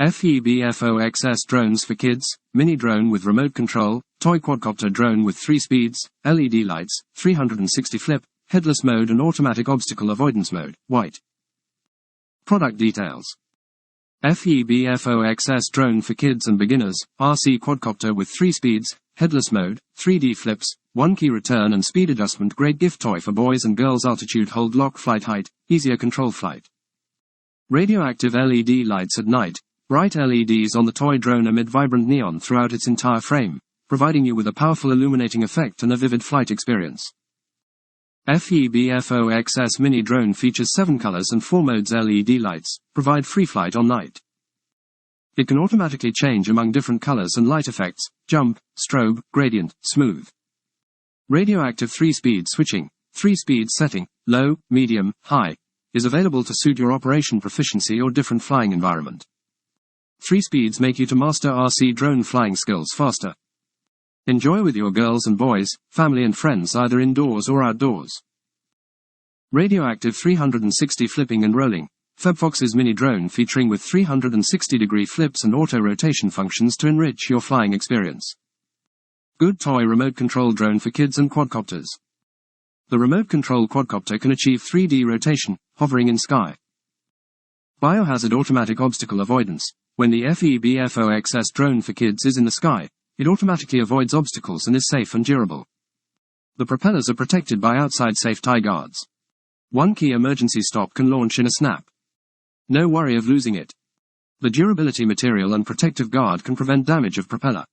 FEBFOXS drones for kids, mini drone with remote control, toy quadcopter drone with 3 speeds, LED lights, 360 flip, headless mode and automatic obstacle avoidance mode, white. Product details. FEBFOXS drone for kids and beginners, RC quadcopter with 3 speeds, headless mode, 3D flips, 1 key return and speed adjustment. Great gift toy for boys and girls. Altitude hold lock flight height, easier control flight. Radioactive LED lights at night. Bright LEDs on the toy drone emit vibrant neon throughout its entire frame, providing you with a powerful illuminating effect and a vivid flight experience. FEBFOXS mini drone features 7 colors and 4 modes. LED lights provide free flight on night. It can automatically change among different colors and light effects: jump, strobe, gradient, smooth. Radioactive 3-speed switching, 3-speed setting, low, medium, high, is available to suit your operation proficiency or different flying environment. 3 speeds make you to master RC drone flying skills faster. Enjoy with your girls and boys, family and friends either indoors or outdoors. Radioactive 360 flipping and rolling. FEBFOXS mini drone featuring with 360-degree flips and auto-rotation functions to enrich your flying experience. Good toy remote control drone for kids and quadcopters. The remote control quadcopter can achieve 3D rotation, hovering in sky. Biohazard automatic obstacle avoidance. When the FEBFOXS drone for kids is in the sky, it automatically avoids obstacles and is safe and durable. The propellers are protected by outside safe tie guards. 1 key emergency stop can launch in a snap. No worry of losing it. The durability material and protective guard can prevent damage of propeller.